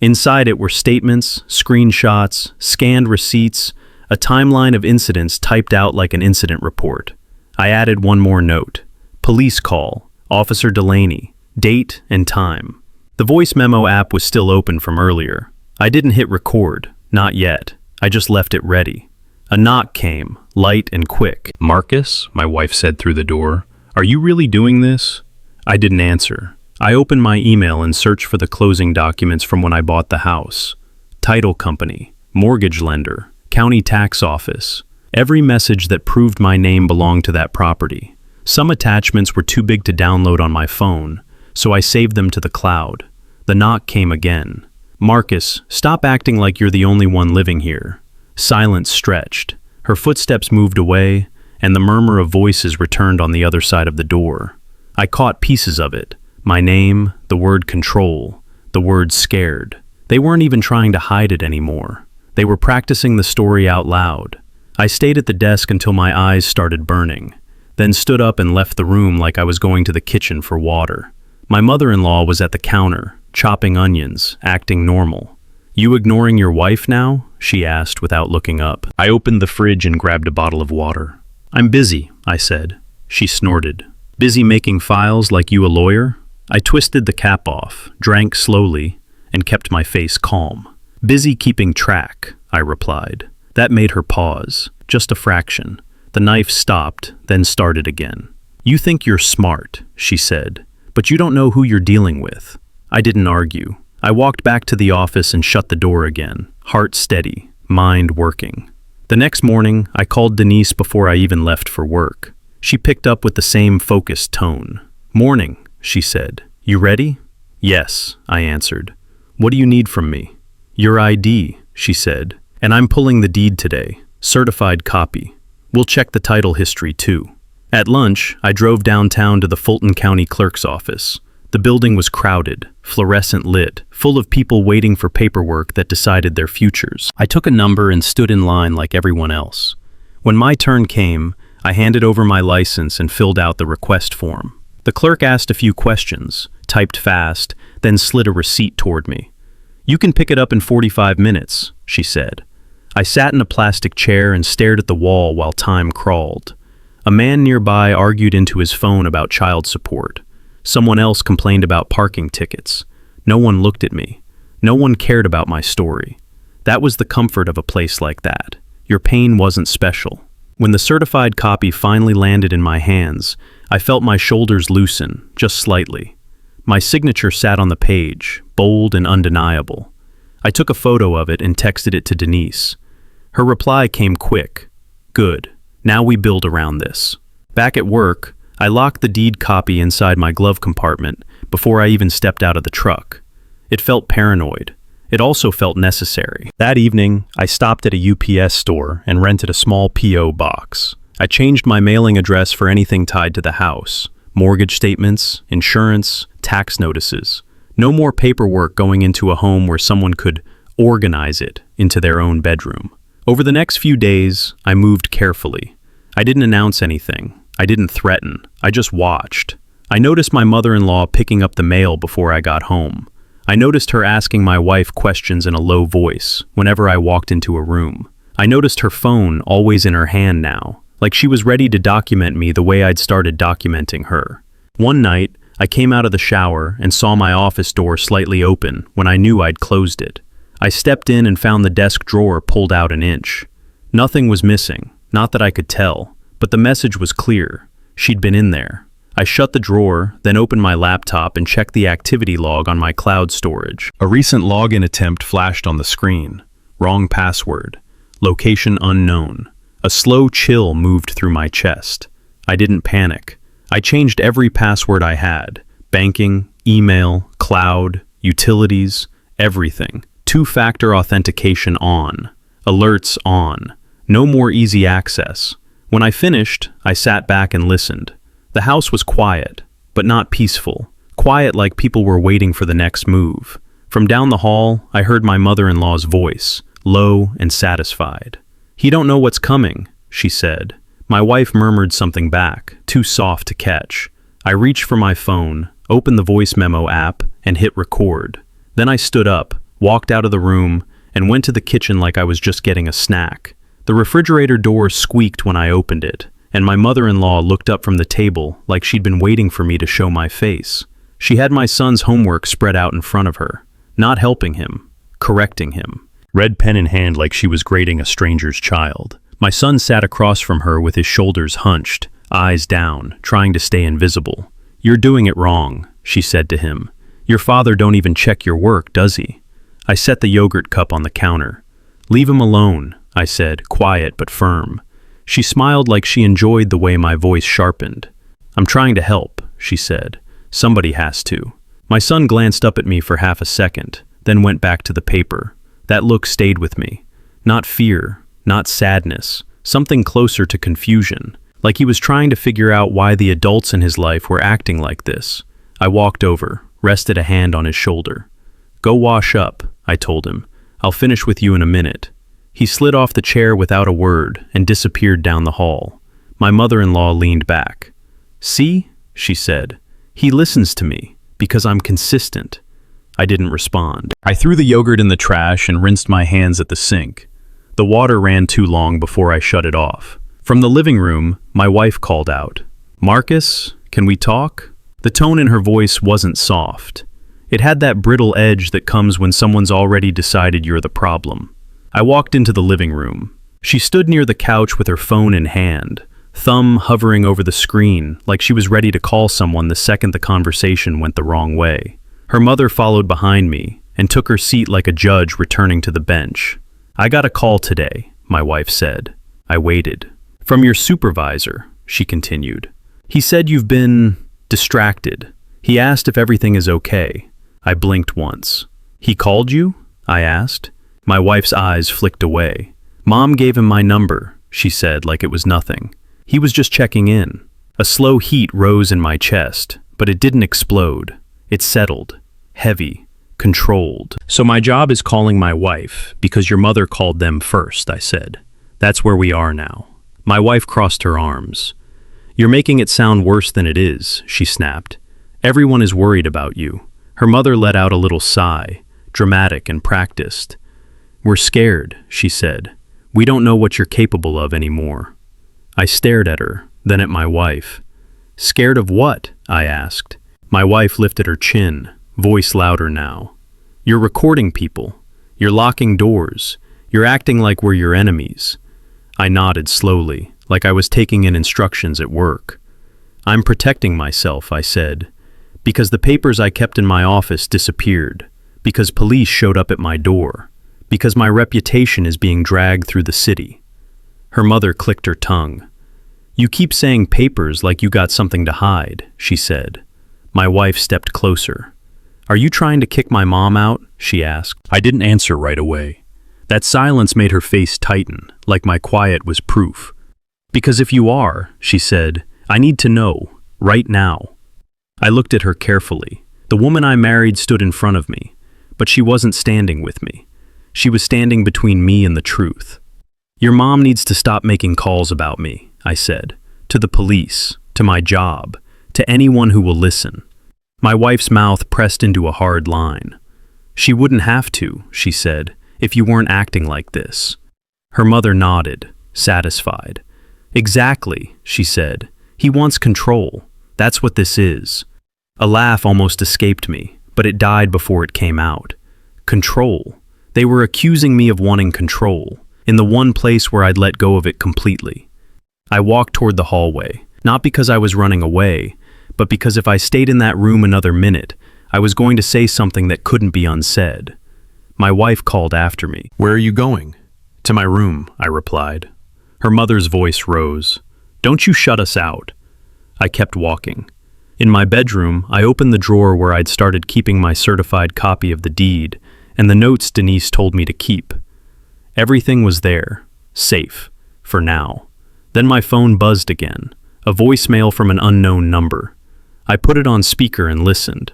Inside it were statements, screenshots, scanned receipts, a timeline of incidents typed out like an incident report. I added one more note. Police call, Officer Delaney, date and time. The voice memo app was still open from earlier. I didn't hit record, not yet. I just left it ready. A knock came, light and quick. Marcus, my wife said through the door, are you really doing this? I didn't answer. I opened my email and searched for the closing documents from when I bought the house. Title company, mortgage lender, county tax office. Every message that proved my name belonged to that property. Some attachments were too big to download on my phone, so I saved them to the cloud. The knock came again. Marcus, stop acting like you're the only one living here. Silence stretched. Her footsteps moved away, and the murmur of voices returned on the other side of the door. I caught pieces of it. My name, the word control, the word scared. They weren't even trying to hide it anymore. They were practicing the story out loud. I stayed at the desk until my eyes started burning, then stood up and left the room like I was going to the kitchen for water. My mother-in-law was at the counter, chopping onions, acting normal. You ignoring your wife now? She asked without looking up. I opened the fridge and grabbed a bottle of water. I'm busy, I said. She snorted. Busy making files like you a lawyer? I twisted the cap off, drank slowly, and kept my face calm. Busy keeping track, I replied. That made her pause, just a fraction. The knife stopped, then started again. You think you're smart, she said, but you don't know who you're dealing with. I didn't argue. I walked back to the office and shut the door again, heart steady, mind working. The next morning, I called Denise before I even left for work. She picked up with the same focused tone. "Morning," she said. "You ready?" "Yes," I answered. "What do you need from me?" "Your ID," she said. "And I'm pulling the deed today. Certified copy. We'll check the title history too." At lunch, I drove downtown to the Fulton County Clerk's office. The building was crowded, fluorescent lit, full of people waiting for paperwork that decided their futures. I took a number and stood in line like everyone else. When my turn came, I handed over my license and filled out the request form. The clerk asked a few questions, typed fast, then slid a receipt toward me. "You can pick it up in 45 minutes, she said. I sat in a plastic chair and stared at the wall while time crawled. A man nearby argued into his phone about child support. Someone else complained about parking tickets. No one looked at me. No one cared about my story. That was the comfort of a place like that. Your pain wasn't special. When the certified copy finally landed in my hands, I felt my shoulders loosen, just slightly. My signature sat on the page, bold and undeniable. I took a photo of it and texted it to Denise. Her reply came quick. "Good. Now we build around this." Back at work, I locked the deed copy inside my glove compartment before I even stepped out of the truck. It felt paranoid. It also felt necessary. That evening, I stopped at a UPS store and rented a small P.O. box. I changed my mailing address for anything tied to the house. Mortgage statements, insurance, tax notices. No more paperwork going into a home where someone could organize it into their own bedroom. Over the next few days, I moved carefully. I didn't announce anything. I didn't threaten. I just watched. I noticed my mother-in-law picking up the mail before I got home. I noticed her asking my wife questions in a low voice whenever I walked into a room. I noticed her phone always in her hand now, like she was ready to document me the way I'd started documenting her. One night, I came out of the shower and saw my office door slightly open when I knew I'd closed it. I stepped in and found the desk drawer pulled out an inch. Nothing was missing, not that I could tell, but the message was clear. She'd been in there. I shut the drawer, then opened my laptop and checked the activity log on my cloud storage. A recent login attempt flashed on the screen. Wrong password. Location unknown. A slow chill moved through my chest. I didn't panic. I changed every password I had. Banking, email, cloud, utilities, everything. Two-factor authentication on. Alerts on. No more easy access. When I finished, I sat back and listened. The house was quiet, but not peaceful. Quiet like people were waiting for the next move. From down the hall, I heard my mother-in-law's voice, low and satisfied. "He don't know what's coming," she said. My wife murmured something back, too soft to catch. I reached for my phone, opened the voice memo app, and hit record. Then I stood up, walked out of the room, and went to the kitchen like I was just getting a snack. The refrigerator door squeaked when I opened it, and my mother-in-law looked up from the table like she'd been waiting for me to show my face. She had my son's homework spread out in front of her, not helping him, correcting him. Red pen in hand like she was grading a stranger's child. My son sat across from her with his shoulders hunched, eyes down, trying to stay invisible. "You're doing it wrong," she said to him. "Your father don't even check your work, does he?" I set the yogurt cup on the counter. "Leave him alone," I said, quiet but firm. She smiled like she enjoyed the way my voice sharpened. "I'm trying to help," she said. "Somebody has to." My son glanced up at me for half a second, then went back to the paper. That look stayed with me. Not fear, not sadness, something closer to confusion, like he was trying to figure out why the adults in his life were acting like this. I walked over, rested a hand on his shoulder. "Go wash up," I told him. "I'll finish with you in a minute." He slid off the chair without a word and disappeared down the hall. My mother-in-law leaned back. "See?" she said. "He listens to me, because I'm consistent." I didn't respond. I threw the yogurt in the trash and rinsed my hands at the sink. The water ran too long before I shut it off. From the living room, my wife called out, "Marcus, can we talk?" The tone in her voice wasn't soft. It had that brittle edge that comes when someone's already decided you're the problem. I walked into the living room. She stood near the couch with her phone in hand, thumb hovering over the screen like she was ready to call someone the second the conversation went the wrong way. Her mother followed behind me and took her seat like a judge returning to the bench. "I got a call today," my wife said. I waited. From your supervisor, she continued. He said you've been distracted. He asked if everything is okay. I blinked once. He called you? I asked. My wife's eyes flicked away. Mom gave him my number, she said like it was nothing. He was just checking in. A slow heat rose in my chest, but it didn't explode. It settled, heavy, controlled. So my job is calling my wife because your mother called them first, I said. That's where we are now. My wife crossed her arms. You're making it sound worse than it is, she snapped. Everyone is worried about you. Her mother let out a little sigh, dramatic and practiced. We're scared, she said. We don't know what you're capable of anymore. I stared at her, then at my wife. Scared of what? I asked. My wife lifted her chin, voice louder now. You're recording people. You're locking doors. You're acting like we're your enemies. I nodded slowly, like I was taking in instructions at work. I'm protecting myself, I said, because the papers I kept in my office disappeared, because police showed up at my door, because my reputation is being dragged through the city. Her mother clicked her tongue. You keep saying papers like you got something to hide, she said. My wife stepped closer. Are you trying to kick my mom out? She asked. I didn't answer right away. That silence made her face tighten, like my quiet was proof. Because if you are, she said, I need to know, right now. I looked at her carefully. The woman I married stood in front of me, but she wasn't standing with me. She was standing between me and the truth. Your mom needs to stop making calls about me, I said, to the police, to my job, to anyone who will listen. My wife's mouth pressed into a hard line. She wouldn't have to, she said, if you weren't acting like this. Her mother nodded, satisfied. Exactly, she said. He wants control. That's what this is. A laugh almost escaped me, but it died before it came out. Control. They were accusing me of wanting control, in the one place where I'd let go of it completely. I walked toward the hallway, not because I was running away, but because if I stayed in that room another minute, I was going to say something that couldn't be unsaid. My wife called after me. Where are you going? To my room, I replied. Her mother's voice rose. Don't you shut us out. I kept walking. In my bedroom, I opened the drawer where I'd started keeping my certified copy of the deed and the notes Denise told me to keep. Everything was there, safe, for now. Then my phone buzzed again, a voicemail from an unknown number. I put it on speaker and listened.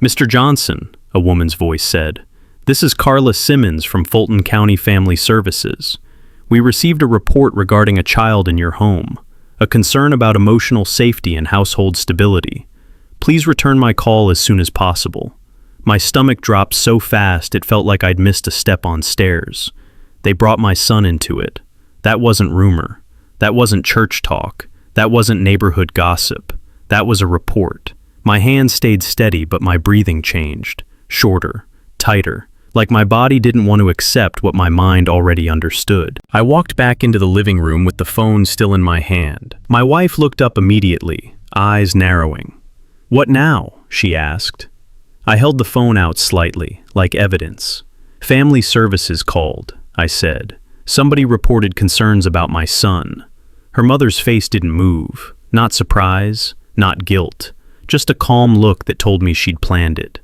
Mr. Johnson, a woman's voice said, this is Carla Simmons from Fulton County Family Services. We received a report regarding a child in your home, a concern about emotional safety and household stability. Please return my call as soon as possible. My stomach dropped so fast it felt like I'd missed a step on stairs. They brought my son into it. That wasn't rumor. That wasn't church talk. That wasn't neighborhood gossip. That was a report. My hands stayed steady, but my breathing changed. Shorter, tighter, like my body didn't want to accept what my mind already understood. I walked back into the living room with the phone still in my hand. My wife looked up immediately, eyes narrowing. What now? She asked. I held the phone out slightly, like evidence. Family Services called, I said. Somebody reported concerns about my son. Her mother's face didn't move. Not surprise, not guilt. Just a calm look that told me she'd planned it.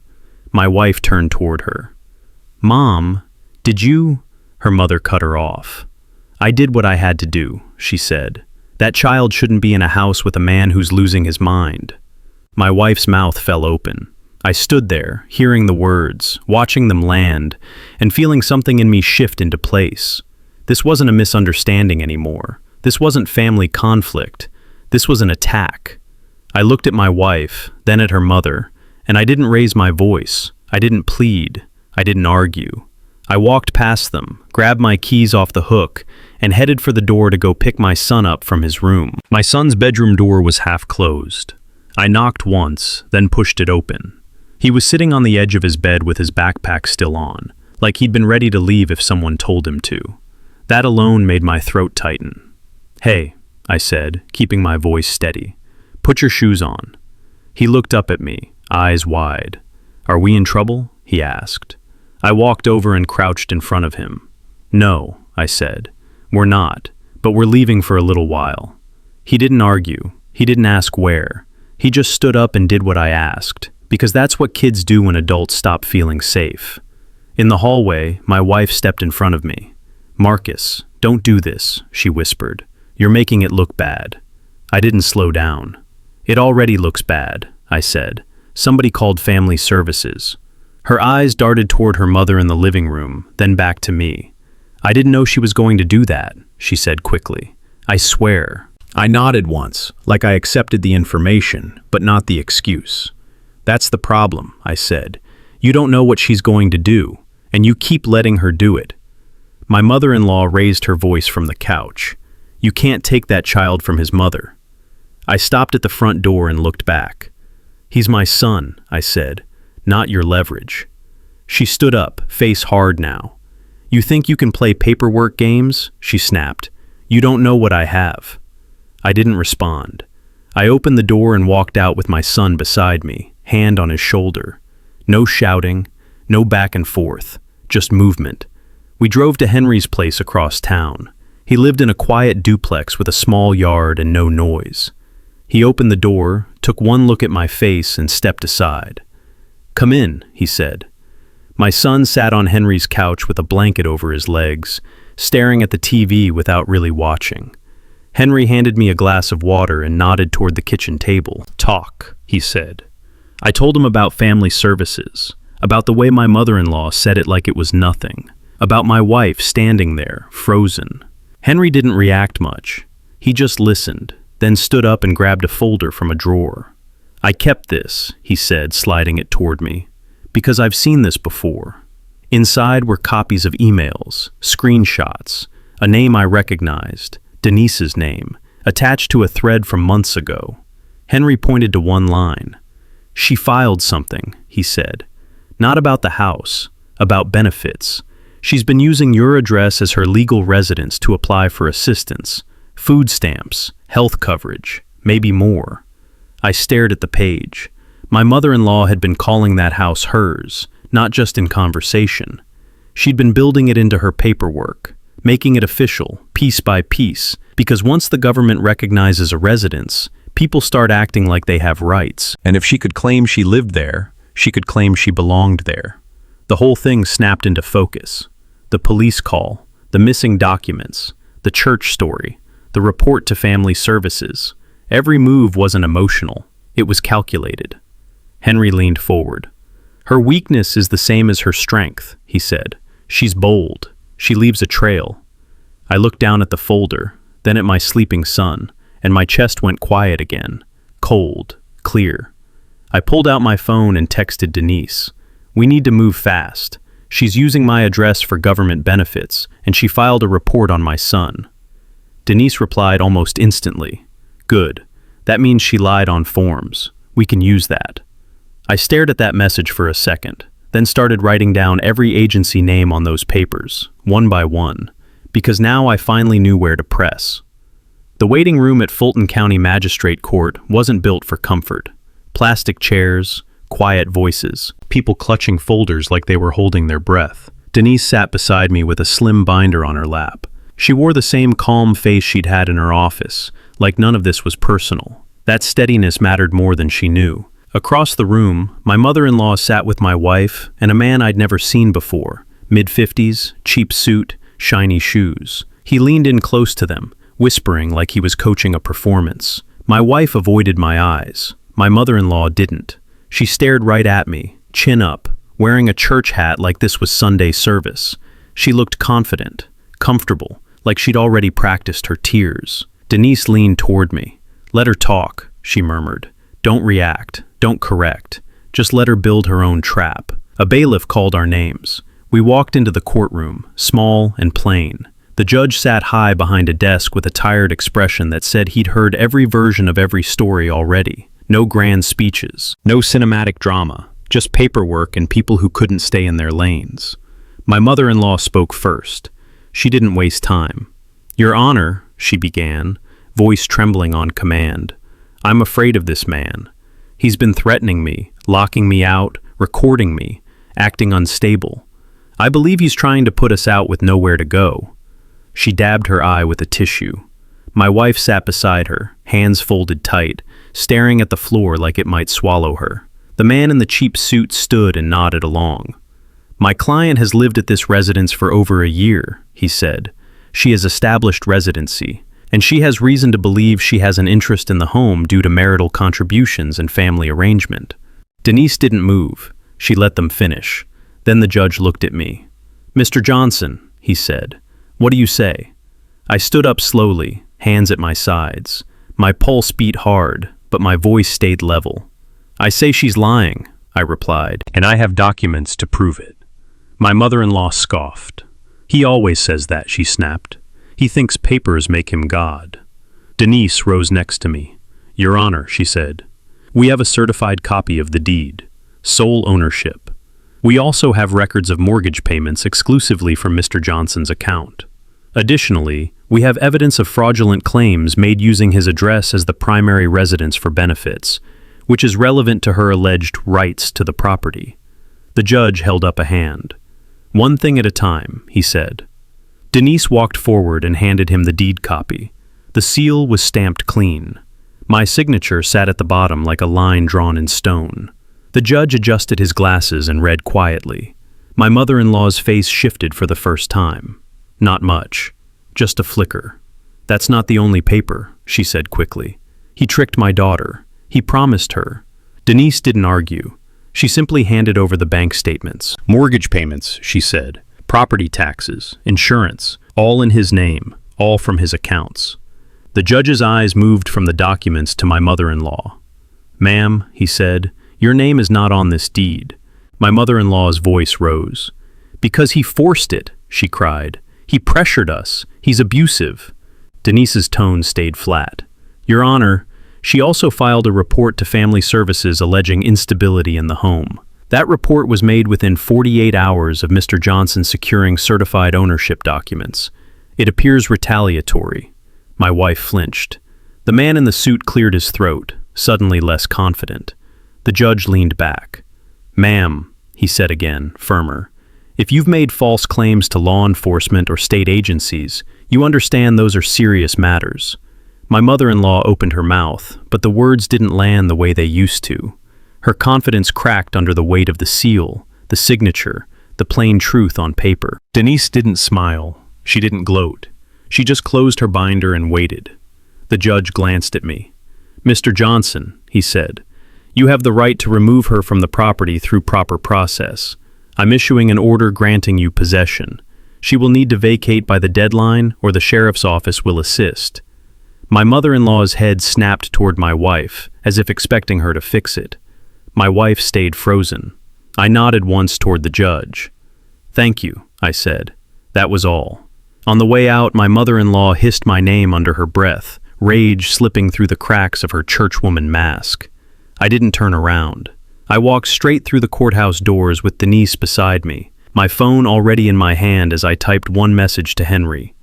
My wife turned toward her. Mom, did you? Her mother cut her off. I did what I had to do, she said. That child shouldn't be in a house with a man who's losing his mind. My wife's mouth fell open. I stood there, hearing the words, watching them land, and feeling something in me shift into place. This wasn't a misunderstanding anymore. This wasn't family conflict. This was an attack. I looked at my wife, then at her mother, and I didn't raise my voice. I didn't plead. I didn't argue. I walked past them, grabbed my keys off the hook, and headed for the door to go pick my son up from his room. My son's bedroom door was half closed. I knocked once, then pushed it open. He was sitting on the edge of his bed with his backpack still on, like he'd been ready to leave if someone told him to. That alone made my throat tighten. Hey, I said, keeping my voice steady. Put your shoes on. He looked up at me, eyes wide. Are we in trouble? He asked. I walked over and crouched in front of him. No, I said. "We're not, but we're leaving for a little while." He didn't argue. He didn't ask where. He just stood up and did what I asked, because that's what kids do when adults stop feeling safe. In the hallway, my wife stepped in front of me. "Marcus, don't do this," she whispered. "You're making it look bad." I didn't slow down. "It already looks bad," I said. "Somebody called family services." Her eyes darted toward her mother in the living room, then back to me. "I didn't know she was going to do that," she said quickly. "I swear." I nodded once, like I accepted the information, but not the excuse. "That's the problem," I said. "You don't know what she's going to do, and you keep letting her do it." My mother-in-law raised her voice from the couch. "You can't take that child from his mother." I stopped at the front door and looked back. "He's my son," I said, "not your leverage." She stood up, face hard now. "You think you can play paperwork games?" she snapped. "You don't know what I have." I didn't respond. I opened the door and walked out with my son beside me, hand on his shoulder. No shouting, no back and forth, just movement. We drove to Henry's place across town. He lived in a quiet duplex with a small yard and no noise. He opened the door, took one look at my face, and stepped aside. "Come in," he said. My son sat on Henry's couch with a blanket over his legs, staring at the TV without really watching. Henry handed me a glass of water and nodded toward the kitchen table. "Talk," he said. I told him about family services, about the way my mother-in-law said it like it was nothing, about my wife standing there, frozen. Henry didn't react much. He just listened, then stood up and grabbed a folder from a drawer. "I kept this," he said, sliding it toward me, "because I've seen this before." Inside were copies of emails, screenshots, a name I recognized, Denise's name, attached to a thread from months ago. Henry pointed to one line. "She filed something," he said. "Not about the house, about benefits. She's been using your address as her legal residence to apply for assistance, food stamps, health coverage, maybe more." I stared at the page. My mother-in-law had been calling that house hers, not just in conversation. She'd been building it into her paperwork, making it official, piece by piece, because once the government recognizes a residence, people start acting like they have rights. And if she could claim she lived there, she could claim she belonged there. The whole thing snapped into focus. The police call, the missing documents, the church story, the report to family services. Every move wasn't emotional. It was calculated. Henry leaned forward. "Her weakness is the same as her strength," he said. "She's bold. She leaves a trail." I looked down at the folder, then at my sleeping son, and my chest went quiet again, cold, clear. I pulled out my phone and texted Denise. "We need to move fast. She's using my address for government benefits, and she filed a report on my son." Denise replied almost instantly. "Good. That means she lied on forms. We can use that." I stared at that message for a second, then started writing down every agency name on those papers, one by one, because now I finally knew where to press. The waiting room at Fulton County Magistrate Court wasn't built for comfort. Plastic chairs, quiet voices, people clutching folders like they were holding their breath. Denise sat beside me with a slim binder on her lap. She wore the same calm face she'd had in her office, like none of this was personal. That steadiness mattered more than she knew. Across the room, my mother-in-law sat with my wife and a man I'd never seen before, mid-50s, cheap suit, shiny shoes. He leaned in close to them, whispering like he was coaching a performance. My wife avoided my eyes. My mother-in-law didn't. She stared right at me, chin up, wearing a church hat like this was Sunday service. She looked confident, comfortable, like she'd already practiced her tears. Denise leaned toward me. "Let her talk," she murmured. "Don't react. Don't correct. Just let her build her own trap." A bailiff called our names. We walked into the courtroom, small and plain. The judge sat high behind a desk with a tired expression that said he'd heard every version of every story already. No grand speeches, no cinematic drama, just paperwork and people who couldn't stay in their lanes. My mother-in-law spoke first. She didn't waste time. "Your Honor," she began, voice trembling on command. "I'm afraid of this man. He's been threatening me, locking me out, recording me, acting unstable. I believe he's trying to put us out with nowhere to go." She dabbed her eye with a tissue. My wife sat beside her, hands folded tight, staring at the floor like it might swallow her. The man in the cheap suit stood and nodded along. "My client has lived at this residence for over a year," he said. "She has established residency, and she has reason to believe she has an interest in the home due to marital contributions and family arrangement." Denise didn't move. She let them finish. Then the judge looked at me. "Mr. Johnson," he said, "what do you say?" I stood up slowly, hands at my sides. My pulse beat hard, but my voice stayed level. "I say she's lying," I replied, "and I have documents to prove it." My mother-in-law scoffed. "He always says that," she snapped. "He thinks papers make him God." Denise rose next to me. "Your Honor," she said, "we have a certified copy of the deed, sole ownership. We also have records of mortgage payments exclusively from Mr. Johnson's account. Additionally, we have evidence of fraudulent claims made using his address as the primary residence for benefits, which is relevant to her alleged rights to the property." The judge held up a hand. "One thing at a time," he said. Denise walked forward and handed him the deed copy. The seal was stamped clean. My signature sat at the bottom like a line drawn in stone. The judge adjusted his glasses and read quietly. My mother-in-law's face shifted for the first time. "Not much. Just a flicker." "That's not the only paper," she said quickly. "He tricked my daughter. He promised her." Denise didn't argue. She simply handed over the bank statements. "Mortgage payments," she said. "Property taxes, insurance, all in his name, all from his accounts." The judge's eyes moved from the documents to my mother-in-law. "Ma'am," he said, "your name is not on this deed." My mother-in-law's voice rose. "Because he forced it," she cried. "He pressured us. He's abusive." Denise's tone stayed flat. "Your Honor, she also filed a report to Family Services alleging instability in the home. That report was made within 48 hours of Mr. Johnson securing certified ownership documents. It appears retaliatory." My wife flinched. The man in the suit cleared his throat, suddenly less confident. The judge leaned back. "Ma'am," he said again, firmer, "if you've made false claims to law enforcement or state agencies, you understand those are serious matters." My mother-in-law opened her mouth, but the words didn't land the way they used to. Her confidence cracked under the weight of the seal, the signature, the plain truth on paper. Denise didn't smile. She didn't gloat. She just closed her binder and waited. The judge glanced at me. "Mr. Johnson," he said, "you have the right to remove her from the property through proper process. I'm issuing an order granting you possession. She will need to vacate by the deadline or the sheriff's office will assist." My mother-in-law's head snapped toward my wife, as if expecting her to fix it. My wife stayed frozen. I nodded once toward the judge. "Thank you," I said. That was all. On the way out, my mother-in-law hissed my name under her breath, rage slipping through the cracks of her churchwoman mask. I didn't turn around. I walked straight through the courthouse doors with Denise beside me, my phone already in my hand as I typed one message to Henry.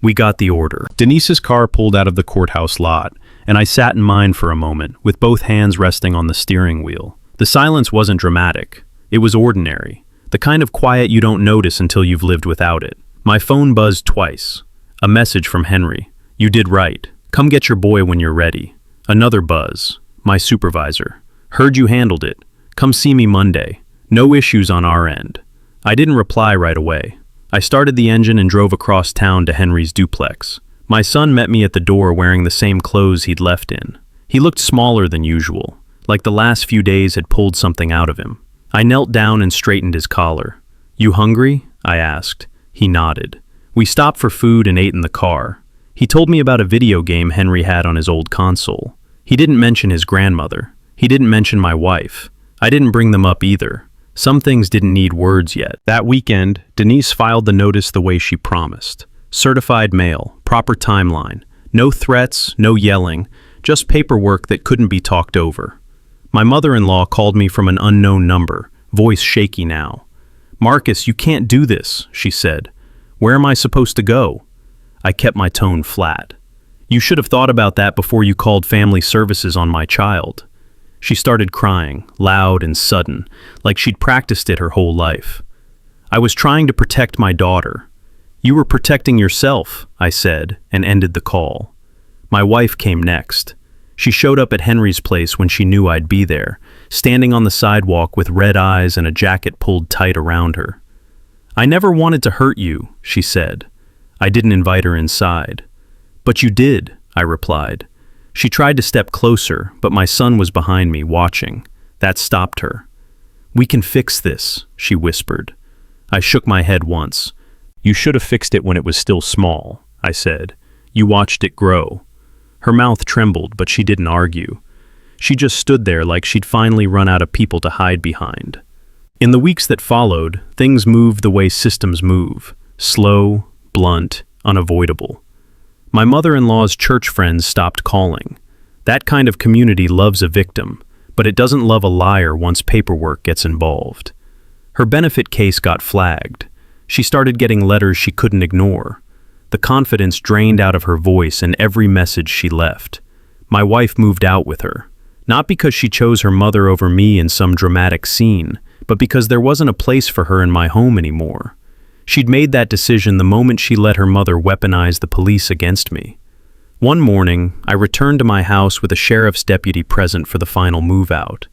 We got the order. Denise's car pulled out of the courthouse lot, and I sat in mine for a moment, with both hands resting on the steering wheel. The silence wasn't dramatic. It was ordinary, the kind of quiet you don't notice until you've lived without it. My phone buzzed twice. A message from Henry. "You did right. Come get your boy when you're ready." Another buzz. My supervisor. "Heard you handled it. Come see me Monday. No issues on our end." I didn't reply right away. I started the engine and drove across town to Henry's duplex. My son met me at the door wearing the same clothes he'd left in. He looked smaller than usual, like the last few days had pulled something out of him. I knelt down and straightened his collar. "You hungry?" I asked. He nodded. We stopped for food and ate in the car. He told me about a video game Henry had on his old console. He didn't mention his grandmother. He didn't mention my wife. I didn't bring them up either. Some things didn't need words yet. That weekend, Denise filed the notice the way she promised. Certified mail, proper timeline. No threats, no yelling, just paperwork that couldn't be talked over. My mother-in-law called me from an unknown number, voice shaky now. "Marcus, you can't do this," she said. "Where am I supposed to go?" I kept my tone flat. "You should have thought about that before you called Family Services on my child." She started crying, loud and sudden, like she'd practiced it her whole life. "I was trying to protect my daughter." You were protecting yourself, I said, and ended the call. My wife came next. She showed up at Henry's place when she knew I'd be there, standing on the sidewalk with red eyes and a jacket pulled tight around her. I never wanted to hurt you, she said. I didn't invite her inside. But you did, I replied. She tried to step closer, but my son was behind me, watching. That stopped her. We can fix this, she whispered. I shook my head once. You should have fixed it when it was still small, I said. You watched it grow. Her mouth trembled, but she didn't argue. She just stood there like she'd finally run out of people to hide behind. In the weeks that followed, things moved the way systems move. Slow, blunt, unavoidable. My mother-in-law's church friends stopped calling. That kind of community loves a victim, but it doesn't love a liar once paperwork gets involved. Her benefit case got flagged. She started getting letters she couldn't ignore. The confidence drained out of her voice in every message she left. My wife moved out with her, not because she chose her mother over me in some dramatic scene, but because there wasn't a place for her in my home anymore. She'd made that decision the moment she let her mother weaponize the police against me. One morning, I returned to my house with a sheriff's deputy present for the final move-out.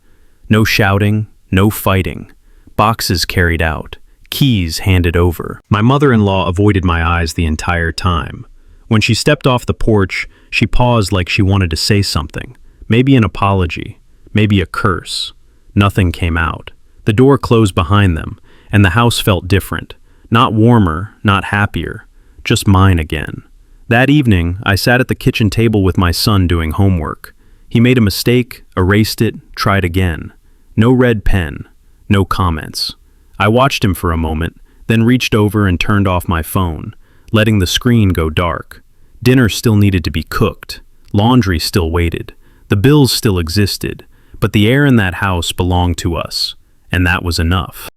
No shouting, no fighting. Boxes carried out. Keys handed over. My mother-in-law avoided my eyes the entire time. When she stepped off the porch, she paused like she wanted to say something. Maybe an apology. Maybe a curse. Nothing came out. The door closed behind them, and the house felt different. Not warmer, not happier. Just mine again. That evening, I sat at the kitchen table with my son doing homework. He made a mistake, erased it, tried again. No red pen. No comments. I watched him for a moment, then reached over and turned off my phone, letting the screen go dark. Dinner still needed to be cooked. Laundry still waited. The bills still existed, but the air in that house belonged to us, and that was enough.